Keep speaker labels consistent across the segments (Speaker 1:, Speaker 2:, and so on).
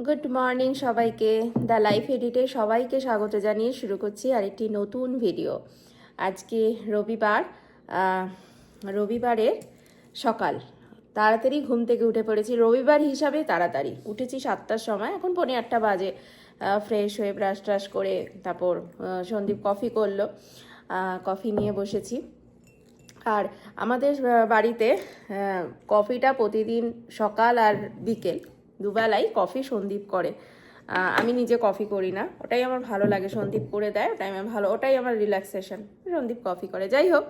Speaker 1: Good morning সবাইকে। The life এডিটে সবাইকে স্বাগত জানিয়ে শুরু করছি আরেকটি নতুন ভিডিও। আজকে রবিবার, রবিবারের সকাল। তাড়াতাড়ি ঘুম থেকে উঠে পড়েছি, রবিবার হিসাবে তাড়াতাড়ি উঠেছি 7টার সময়, এখন 7:45 বাজে। ফ্রেশ হয়ে ব্রাশ ট্রাশ করে তারপর সন্দীপ কফি করলো, কফি নিয়ে বসেছি। আর আমাদের বাড়িতে কফিটা প্রতিদিন সকাল আর বিকেল দুবেলাই কফি সন্দীপ করে। আমি নিজে কফি করি না, ওটাই আমার ভালো লাগে, সন্দীপ করে দেয়, ওটাই আমার রিল্যাক্সেশন। সন্দীপ কফি করে। যাই হোক,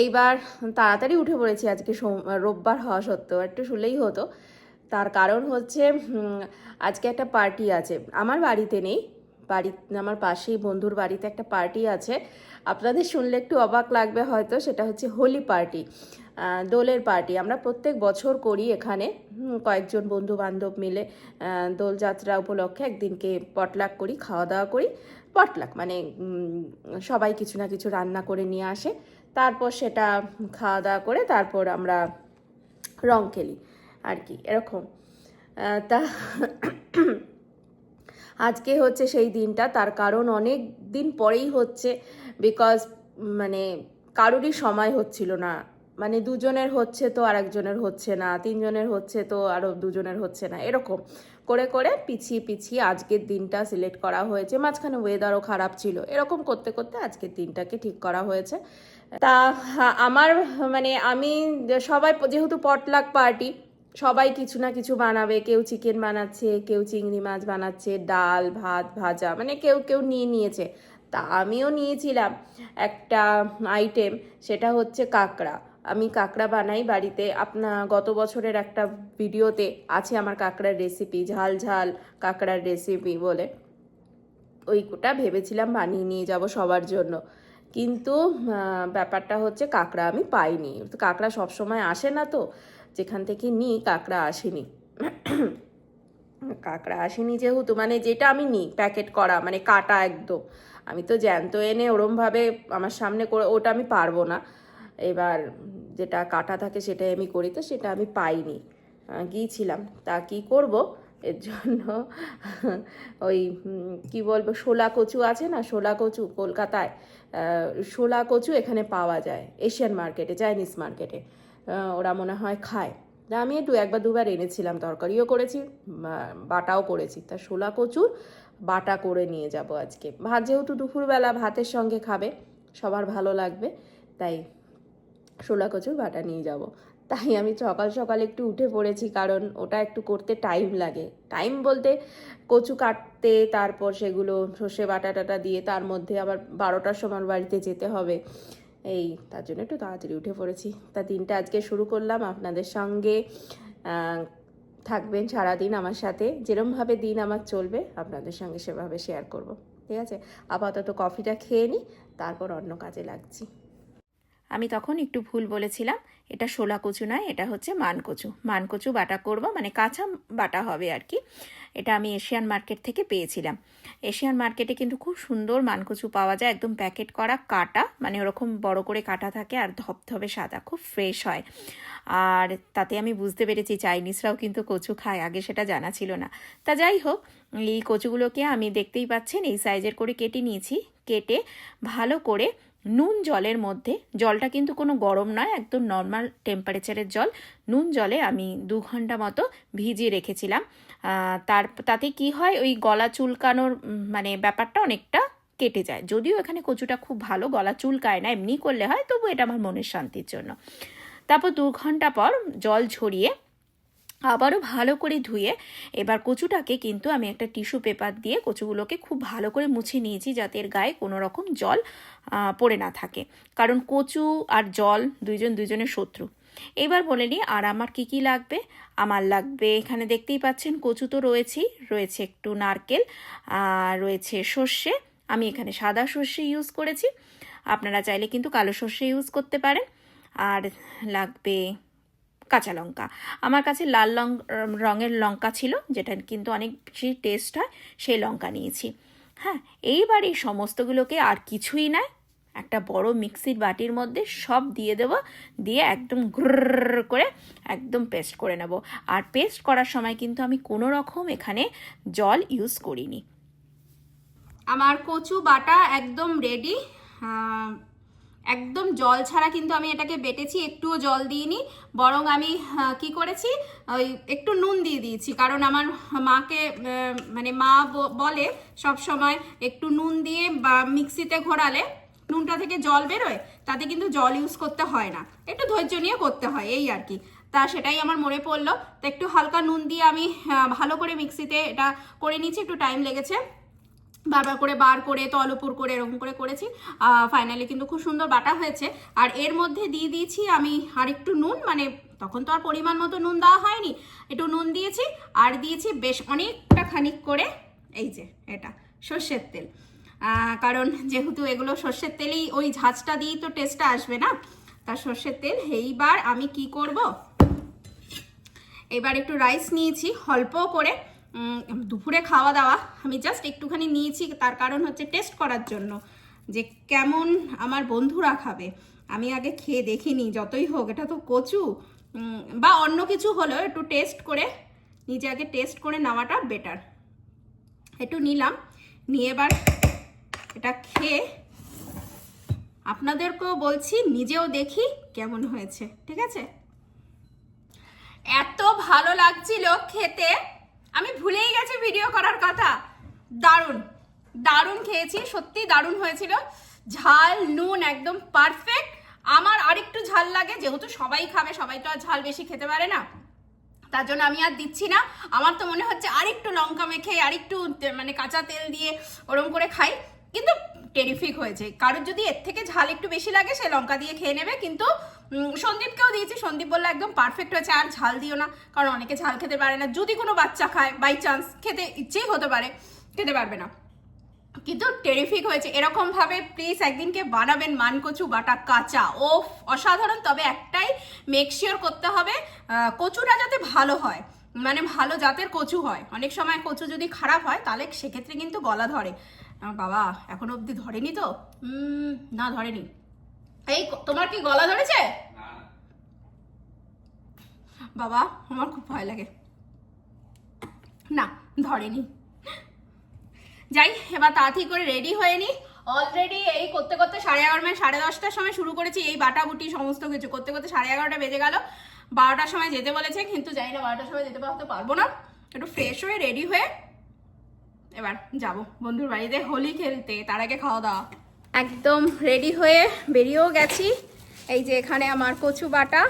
Speaker 1: এইবার তাড়াতাড়ি উঠে পড়েছি আজকে, রোববার হওয়া সত্ত্বেও। একটু শুলেই হতো, তার কারণ হচ্ছে আজকে একটা পার্টি আছে। আমার বাড়িতে নেই, আমার পাশেই বন্ধুর বাড়িতে একটা পার্টি আছে। আপনাদের শুনলে একটু অবাক লাগবে হয়তো, সেটা হচ্ছে হোলি পার্টি, দোলের পার্টি। আমরা প্রত্যেক বছর করি এখানে, কয়েকজন বন্ধু বান্ধব মিলে দোলযাত্রা উপলক্ষে একদিনকে পটলাক করি, খাওয়া দাওয়া করি। পটলাক মানে সবাই কিছু না কিছু রান্না করে নিয়ে আসে, তারপর সেটা খাওয়া দাওয়া করে তারপর আমরা রং খেলি আর কি, এরকম। তা আজকে হচ্ছে সেই দিনটা, তার কারণ অনেক দিন পরেই হচ্ছে, বিকজ মানে কারোরই সময় হচ্ছিল না। মানে দুজনের হচ্ছে তো আর একজনের হচ্ছে না, তিনজনের হচ্ছে তো আরও দুজনের হচ্ছে না, এরকম করে করে পিছিয়ে পিছিয়ে আজকের দিনটা সিলেক্ট করা হয়েছে। মাঝখানে ওয়েদারও খারাপ ছিল, এরকম করতে করতে আজকের দিনটাকে ঠিক করা হয়েছে। তা আমার মানে আমি সবাই যেহেতু পটলাক পার্টি, সবাই কিছু না কিছু বানাবে, কেউ চিকেন বানাচ্ছে, কেউ চিংড়ি মাছ বানাচ্ছে, ডাল ভাত ভাজা, মানে কেউ কেউ নিয়ে নিয়েছে। তা আমিও নিয়েছিলাম একটা আইটেম, সেটা হচ্ছে কাঁকড়া। আমি কাঁকড়া বানাই বাড়িতে। গত বছরের একটা ভিডিওতে আছে আমার কাঁকড়ার রেসিপি, ঝাল ঝাল কাঁকড়ার রেসিপি বলে, ওইটা ভেবেছিলাম বানিয়ে নিয়ে যাব সবার জন্য। কিন্তু ব্যাপারটা হচ্ছে কাঁকড়া আমি পাইনি। কাঁকড়া সবসময় আসে না, তো যেখান থেকে নিই কাঁকড়া আসেনি। কাঁকড়া আসেনি যেহেতু, মানে যেটা আমি নিই প্যাকেট করা, মানে কাটা একদম, আমি তো জ্যান্ত এনে ওরমভাবে আমার সামনে করে ওটা আমি পারবো না। এবার যেটা কাটা থাকে সেটাই আমি করি, তো সেটা আমি পাইনি, গিয়েছিলাম। তা কি করব, এর জন্য ওই কি বলবো, শোলা কচু আছে না, শোলা কচু কলকাতায়, শোলা কচু এখানে পাওয়া যায় এশিয়ান মার্কেটে, চাইনিজ মার্কেটে, ওরা মনে হয় খায়। আমি একবার দুবার এনেছিলাম, তরকারিও করেছি, বাটাও করেছি। তা শোলা কচুর বাটা করে নিয়ে যাব আজকে। ভাত যেহেতু দুপুরবেলা ভাতের সঙ্গে খাবে, সবার ভালো লাগবে, তাই শোলা কচুর বাটা নিয়ে যাব। তাই আমি সকাল সকাল একটু উঠে পড়েছি, কারণ ওটা একটু করতে টাইম লাগে। টাইম বলতে কচু কাটতে, তারপর সেগুলো সর্ষে বাটা টাটা দিয়ে, তার মধ্যে আবার 12টার সময় বাড়িতে যেতে হবে, তার জন্য একটু তাড়াতাড়ি উঠে পড়েছি। তা দিনটা আজকে শুরু করলাম আপনাদের সঙ্গে। থাকবেন সারাদিন আমার সাথে, যেরমভাবে দিন আমার চলবে আপনাদের সঙ্গে সেভাবে শেয়ার করব, ঠিক আছে? আপাতত কফিটা খেয়ে নিই, তারপর অন্য কাজে লাগছি। আমি তখন একটু ভুল বলেছিলাম, এটা শোলা কচু নয়, এটা হচ্ছে মানকচু। মানকচু বাটা করব, মানে কাঁচা বাটা হবে আর কি। এটা আমি এশিয়ান মার্কেট থেকে পেয়েছিলাম। এশিয়ান মার্কেটে কিন্তু খুব সুন্দর মানকচু পাওয়া যায়, একদম প্যাকেট করা, কাটা, মানে ওরকম বড় করে কাটা থাকে, আর ধপধপে সাদা, খুব ফ্রেশ হয়। আর তাতে আমি বুঝতে পেরেছি চাইনিজরাও কিন্তু কচু খায়, আগে সেটা জানা ছিল না। তা যাই হোক, এই কচুগুলোকে আমি দেখতেই পাচ্ছেন এই সাইজের করে কেটে নিয়েছি। কেটে ভালো করে নুন জলের মধ্যে, জলটা কিন্তু কোনো গরম নয়, একদম নর্মাল টেম্পারেচারের জল, নুন জলে আমি 2 ঘন্টা মতো ভিজিয়ে রেখেছিলাম। তাতে কি হয়, ওই গলা চুলকানোর মানে ব্যাপারটা অনেকটা কেটে যায়। যদিও এখানে কচুটা খুব ভালো, গলা চুলকায় না, এমনি করলে হয়, তবু এটা আমার মনের শান্তির জন্য। তারপর 2 ঘন্টা পর জল ঝরিয়ে আবারও ভালো করে ধুয়ে, এবার কচুটাকে কিন্তু আমি একটা টিস্যু পেপার দিয়ে কচুগুলোকে খুব ভালো করে মুছে নিয়েছি, যাতে এর গায়ে কোনো রকম জল পড়ে না থাকে, কারণ কচু আর জল দুজনের শত্রু। এবার বলে নিই আর আমার কি কি লাগবে। আমার লাগবে, এখানে দেখতেই পাচ্ছেন কচু তো রয়েছে একটু নারকেল, আর রয়েছে সর্ষে। আমি এখানে সাদা সর্ষে ইউজ করেছি, আপনারা চাইলে কিন্তু কালো সর্ষে ইউজ করতে পারেন। আর লাগবে কাঁচা লঙ্কা। আমার কাছে লাল রঙের লঙ্কা ছিল, যেটা কিন্তু অনেক বেশি টেস্ট হয়, সেই লঙ্কা নিয়েছি। হ্যাঁ, এইবার এই সমস্তগুলোকে আর কিছুই নয়, একটা বড় মিক্সির বাটির মধ্যে সব দিয়ে দেবো, দিয়ে একদম গ্রুর করে একদম পেস্ট করে নেব। আর পেস্ট করার সময় কিন্তু আমি কোনো রকম এখানে জল ইউজ করিনি। আমার কচু বাটা একদম রেডি, একদম জল ছাড়া কিন্তু আমি এটাকে বেটেছি, একটুও জল দিইনি, বরং আমি কি করেছি ওই একটু নুন দিয়ে দিয়েছি, কারণ আমার মাকে মানে মা বলে সব সময় একটু নুন দিয়ে বা মিক্সিতে ঘোরালে নুনটা থেকে জল বেরোয়, তাতে কিন্তু জল ইউজ করতে হয় না, একটু ধৈর্য নিয়ে করতে হয় এই আর কি। তা সেটাই আমার মনে পড়লো, তো একটু হালকা নুন দিয়ে আমি ভালো করে মিক্সিতে এটা করে নিয়েছি, একটু টাইম লেগেছে, বারবার করে বার করে তল উপর করে এরকম করে করেছি, ফাইনালি কিন্তু খুব সুন্দর বাটা হয়েছে। আর এর মধ্যে দিয়ে দিয়েছি আমি আর একটু নুন, মানে তখন তো আর পরিমাণ মতো নুন দেওয়া হয়নি, একটু নুন দিয়েছি, আর দিয়েছি বেশ অনেকটা খানিক করে এই যে এটা সর্ষের তেল, কারণ যেহেতু এগুলো সর্ষের তেলেই ওই ঝাঁঝটা দিয়েই তো টেস্টটা আসবে না, তার সর্ষের তেল। এইবার আমি কি করব, এবার একটু রাইস নিয়েছি অল্প করে, দুপুরে খাওয়া দাওয়া আমি জাস্ট একটুখানি নিয়েছি, তার কারণ হচ্ছে টেস্ট করার জন্য যে কেমন আমার বন্ধুরা খাবে। আমি আগে খেয়ে দেখিনি, যতই হোক এটা তো কচু বা অন্য কিছু হলেও একটু টেস্ট করে নিজে আগে টেস্ট করে নেওয়াটা বেটার। একটু নিলাম, নিয়ে এবার এটা খেয়ে আপনাদেরকেও বলছি, নিজেও দেখি কেমন হয়েছে, ঠিক আছে? এত ভালো লাগছিল খেতে, আমি ভুলেই গেছি ভিডিও করার কথা। দারুণ দারুণ খেয়েছি, সত্যি দারুণ হয়েছিল, ঝাল নুন একদম পারফেক্ট। আমার আরেকটু ঝাল লাগে, যেহেতু সবাই খাবে, সবাই তো আর ঝাল বেশি খেতে পারে না, তার জন্য আমি আর দিচ্ছি না। আমার তো মনে হচ্ছে আরেকটু লঙ্কা মেখে আরেকটু মানে কাঁচা তেল দিয়ে ওরম করে খাই, কিন্তু টেরিফিক হয়েছে। কারোর যদি এর থেকে ঝাল একটু বেশি লাগে সে লঙ্কা দিয়ে খেয়ে নেবে, কিন্তু সন্দীপকেও দিয়েছি, সন্দীপ বললো একদম পারফেক্ট হয়েছে, আর ঝাল দিও না, কারণ অনেকে ঝাল খেতে পারে না, যদি কোনো বাচ্চা খায় বাই চান্স, খেতে ইচ্ছেই হতে পারে, খেতে পারবে না, কিন্তু টেরিফিক হয়েছে। এরকমভাবে প্লিজ একদিনকে বানাবেন মানকচু বাটা কাঁচা, ও অসাধারণ। তবে একটাই মেক শিওর করতে হবে, কচুটা যাতে ভালো হয়, মানে ভালো জাতের কচু হয়। অনেক সময় কচু যদি খারাপ হয় তাহলে সেক্ষেত্রে কিন্তু গলা ধরে। বাবা এখনো অবধি ধরেনি তো? না ধরেনি। এই তোমার কি গলা ধরেছে? বাবা আমার খুব ভয় লাগে, না ধরেনি। যাই এবার তাড়াতাড়ি করে রেডি হয়ে নি। অলরেডি এই করতে করতে 11:30 মানে 10:30টার সময় শুরু করেছি, এই বাটাবুটি সমস্ত কিছু করতে করতে 11:30টা বেজে গেল। 12টার সময় যেতে বলেছে, কিন্তু জানি না 12টার সময় যেতে পারবো না। একটু ফ্রেশ হয়ে রেডি হয়ে এবার যাব বন্ধুর বাড়িতে হোলি খেলতে, তার আগে খাওয়া দাওয়া। একদম রেডি হয়ে বেরিয়েও গেছি। এই যে এখানে আমার কচু বাটা,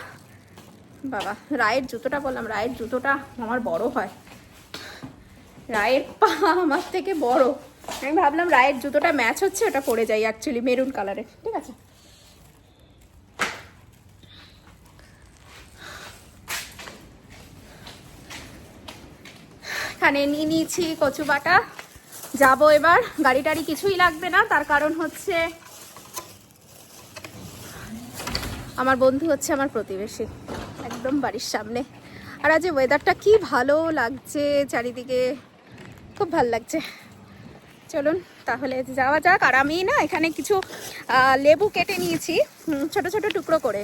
Speaker 1: বাবা রায়ের জুতোটা, বললাম রায়ের জুতোটা আমার বড় হয়, রায়ের পা আমার থেকে বড়, আমি ভাবলাম রায়ের জুতোটা ম্যাচ হচ্ছে, ওটা পরে যাই, অ্যাকচুয়ালি মেরুন কালারের, ঠিক আছে। এখানে নিয়ে নিয়েছি কচু বাটা, যাবো এবার। গাড়ি টাড়ি কিছুই লাগবে না, তার কারণ হচ্ছে আমার বন্ধু হচ্ছে আমার প্রতিবেশী, একদম বাড়ির সামনে। আর আজ ওয়েদারটা কি ভালো লাগছে, চারিদিকে খুব ভালো লাগছে। চলুন তাহলে যাওয়া যাক। আর আমি না এখানে কিছু লেবু কেটে নিয়েছি ছোট ছোট টুকরো করে,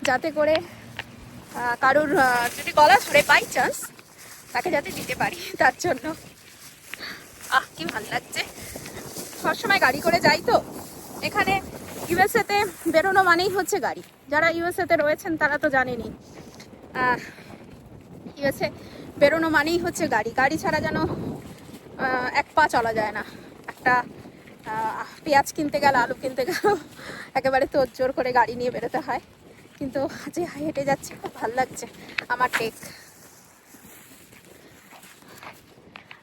Speaker 1: যাতে করে কারোর যদি গলা ধরে বাই চান্স তাকে যাতে দিতে পারি, তার জন্য। কি ভালো লাগছে, সবসময় গাড়ি করে যাই তো। এখানে ইউএসএতে বেরোনো মানেই হচ্ছে গাড়ি, যারা ইউএসএতে রয়েছেন তারা তো জানেনই, ইউএসএ বেরোনো মানেই হচ্ছে গাড়ি, গাড়ি ছাড়া যেন এক পা চলা যায় না। একটা পেঁয়াজ কিনতে গেল, আলু কিনতে গেল, একেবারে তো জোর করে গাড়ি নিয়ে বেরোতে হয়। কিন্তু যে হেঁটে যাচ্ছি খুব ভালো লাগছে আমার টেক,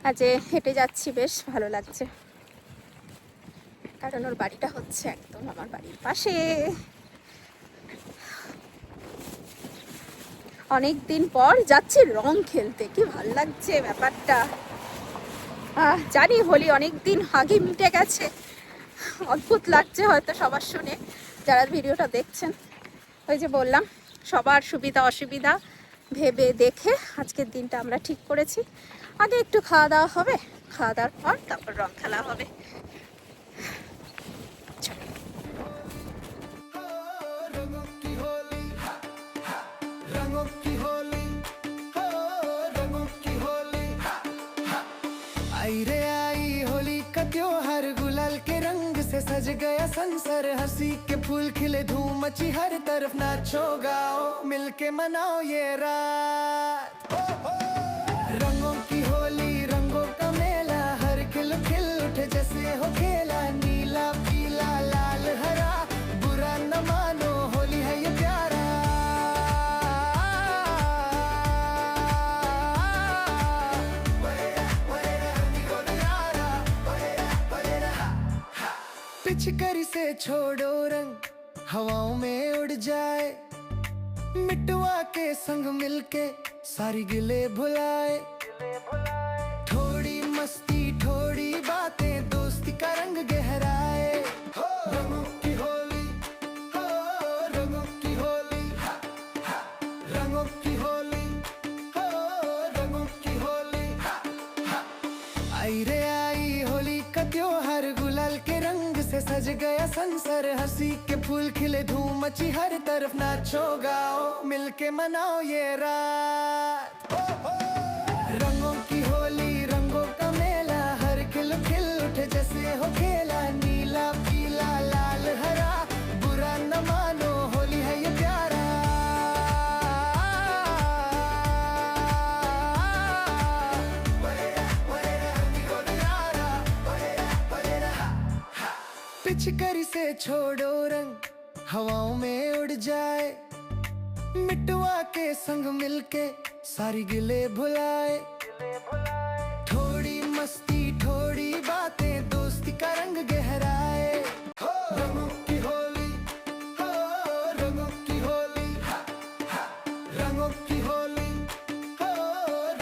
Speaker 1: আজ হেঁটে যাচ্ছি বেশ ভালো লাগছে, কারণ ওর বাড়িটা হচ্ছে একদম আমার বাড়ির পাশে। অনেক দিন পর যাচ্ছি রং খেলতে, কি ভালো লাগছে ব্যাপারটা। জানি হোলি অনেক দিন আগে মিটে গেছে, অদ্ভুত লাগছে হয়তো সবার শুনে যারা ভিডিওটা দেখছেন। ওই যে বললাম, সবার সুবিধা অসুবিধা ভেবে দেখে আজকের দিনটা আমরা ঠিক করেছি। আগে একটু খাওয়া দাওয়া হবে, খাওয়া দাওয়ার পর তারপর রং খেলা হবে।
Speaker 2: आई रे आई होली का त्योहार, गुलाल के रंग से सज गया संसार। हंसी के फूल खिले, धूम मची हर तरफ, नाचो गाओ मिलके मनाओ ये रात। रंगों की होली, रंगों का मेला, हर खिल खिल उठे जैसे हो खेला। नीला पीला लाल हरा, बुरा न मानो, होली है ये प्यारा। पिचकारी से छोड़ो रंग, हवाओं में उड़ जाए। मिटवा के संग मिलके सारी गिले भुलाए। थोड़ी मस्ती थोड़ी बातें, दोस्ती का रंग गहराए। रंगों की होली, हो रंगों की होली, रंगों की होली, हो रंगों की होली। आई रे आई होली का त्योहार, गुलाल के रंग से सज गया संसार। हंसी के फूल खिले, धूम मची हर तरफ, नाचो गाओ मिलके मनाओ ये रात। रंगों की होली, रंगों का मेला, हर खिल खिल उठे जैसे हो खेला। नीला पीला लाल हरा, बुरा न मानो, होली है ये प्यारा। पिचकारी से छोड़ो रंग, हवाओं में उड़ जाए। मिटवा के संग मिलके सारी गिले भुलाए। थोड़ी मस्ती थोड़ी बातें, दोस्ती का रंग गहराए। रंगों की होली, हो रंगों की होली, रंगों की होली, हो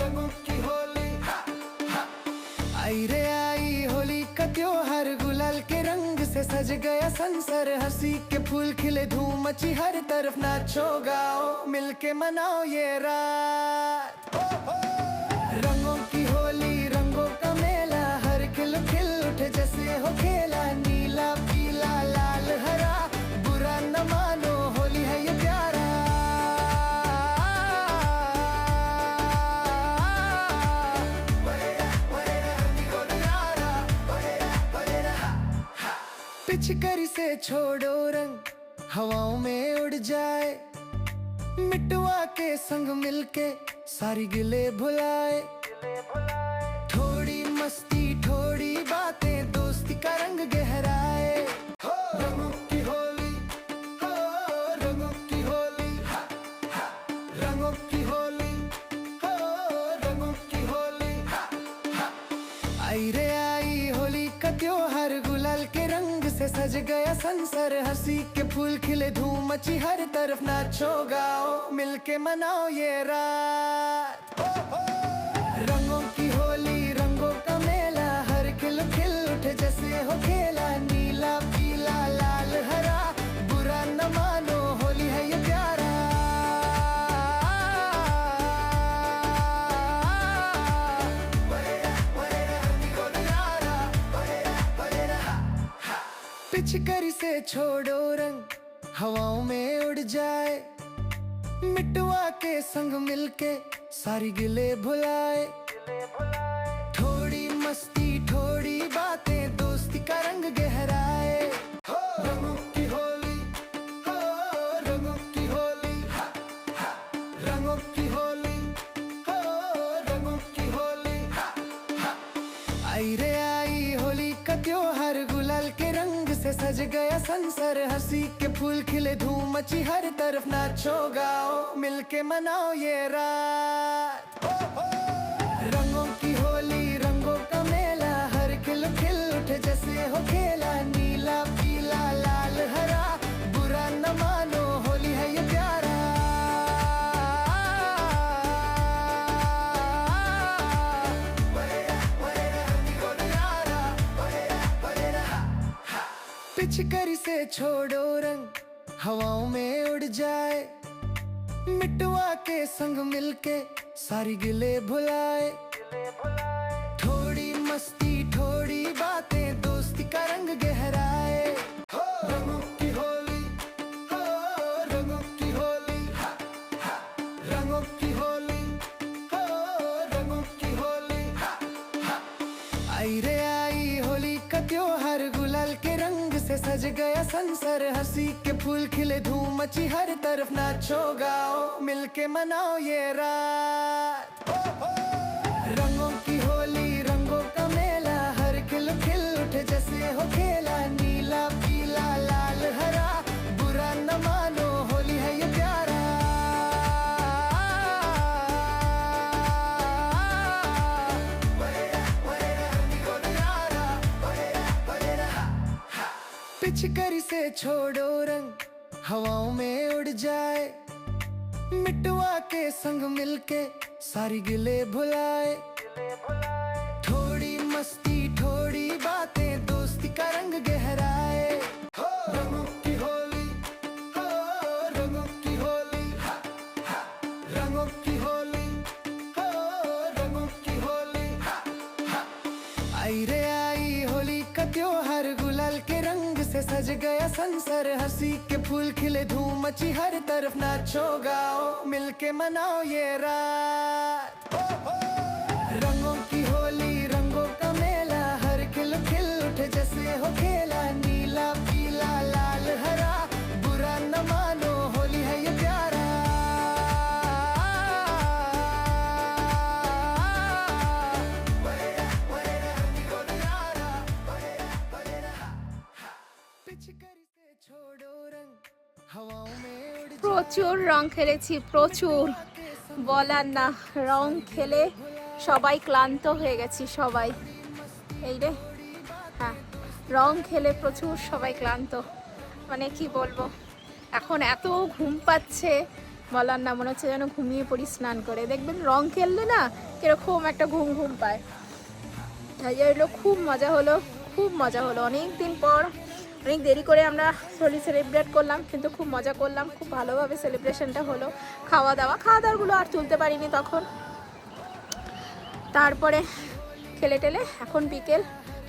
Speaker 2: रंगों की होली। आई रे आई होली का त्योहार, गुलाल के रंग से सज गया संसार। हंसी के फूल खिले, धूम मची हर तरफ, नाचो गाओ मिलके मनाओ ये रात। रंगों की होली, रंगों का मेला, हर खिल खिल उठे जैसे हो खेला। नीला पीला लाल हरा, बुरा न मानो, होली है ये प्यारा। पिचकारी से छोड़ो रंग, हवाओं में उड़ जाए। मिटवा के संग मिलके सारी गिले भुलाए। थोड़ी मस्ती थोड़ी बातें, दोस्ती का रंग गहराए। रंगों की होली, हो रंगों की होली, रंगों की होली, हो रंगों की होली। आई रे आई होली का त्योहार, गुलाल के रंग से सज गया संसार। हंसी के फूल खिले, धूम मची हर तरफ, नाचो गाओ मिलके मनाओ ये रात। रंगों की होली, रंगों का मेला, हर खिल खिल उठे जैसे हो खेला। नीला पीला लाल हरा, बुरा न मानो, होली है ये प्यारा। पिचकारी से छोड़ो रंग, हवाओं में उड़ जाए। मिटवा के संग मिलके सारी गिले भुलाए। थोड़ी मस्ती थोड़ी बातें, दोस्ती का रंग गहराए। रंगों की होली, हो रंगों की होली, रंगों की होली, हो रंगों की होली। आई रे आई होली का त्योहार, गुलाल के रंग से सज गया संसार। हंसी के फूल खिले, धूम मची हर तरफ, नाचो गाओ मिलके मनाओ ये रात। रंगों की होली, रंगों का मेला, हर खिल खिल उठे जैसे हो खेला। नीला पीला लाल हरा, बुरा न मानो, होली है ये प्यारा। पिचकारी से छोड़ो रंग, हवाओं में उड़ जाए। मिटवा के संग मिलके सारी गिले भुलाए। थोड़ी मस्ती थोड़ी बातें, दोस्ती का रंग गहराए। रंगों की होली, हो रंगों की होली, रंगों की होली, हो रंगों की होली। सज गया संसार, हंसी के फूल खिले, धूम मची हर तरफ, नाचो गाओ मिलके मनाओ ये रात। रंगों की होली, रंगों का मेला, हर खिल खिल उठे जैसे हो खेला, नीला पीला लाल हरा, बुरा न मानो होली है ये प्यारा। पिचकारी से छोड़ो रंग, हवाओं में उड़ जाए, मिटवा के संग मिलके सारी गिले भुलाए। थोड़ी मस्ती थोड़ी बातें, दोस्ती का रंग गहराए। हो रंगों की होली, हो रंगों की होली, रंगों की होली, हो रंगों की होली। आई रे आई होली का त्योहार, गुलाल के रंग से सज गया संसार, हंसी के फूल खिले, धूम मची हर तरफ, नाचो गाओ मिलके मनाओ ये रात। रंगों की होली, रंगों का मेला, हर खिल खिल उठे जैसे हो खेला, नीला पीला लाल हरा, बुरा न मानो होली है ये प्यारा। पिचकारी से छोड़ो रंग, हवाओं में उड़
Speaker 1: প্রচুর রং খেলেছি, প্রচুর বলার না। রং খেলে সবাই ক্লান্ত হয়ে গেছি, সবাই। এই রে, হ্যাঁ, রং খেলে প্রচুর সবাই ক্লান্ত, মানে কি বলবো। এখন এত ঘুম পাচ্ছে বলার না, মনে হচ্ছে যেন ঘুমিয়ে পড়ি স্নান করে। দেখবেন রং খেললে না কিরকম একটা ঘুম ঘুম পায়। এই হলো, খুব মজা হলো, খুব মজা হলো। অনেক দিন পর, অনেক দেরি করে আমরা হোলি সেলিব্রেট করলাম, কিন্তু খুব মজা করলাম, খুব ভালোভাবে সেলিব্রেশনটা হলো। খাওয়া দাওয়াগুলো আর তুলতে পারিনি তখন। তারপরে খেলে টেলে এখন বিকেল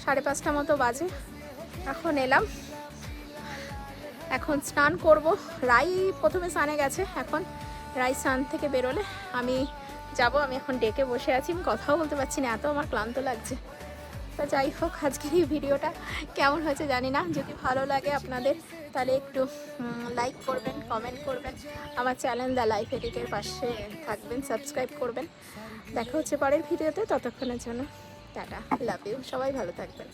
Speaker 1: 5:30 মতো বাজে, এখন এলাম, এখন স্নান করব। রাই প্রথমে স্নানে গেছে, এখন রাই স্নান থেকে বেরোলে আমি যাব। আমি এখন ডেকে বসে আছি, আমি কথাও বলতে পারছি না, এত আমার ক্লান্ত লাগছে। তো যাই হোক, আজকের এই ভিডিওটা কেমন হয়েছে জানি না। যদি ভালো লাগে আপনাদের তাহলে একটু লাইক করবেন, কমেন্ট করবেন, আমার চ্যানেল দ্য লাইফ এডিটের পাশে থাকবেন, সাবস্ক্রাইব করবেন। দেখা হচ্ছে পরের ভিডিওতে, ততক্ষণের জন্য টাটা, লাভ ইউ, সবাই ভালো থাকবেন।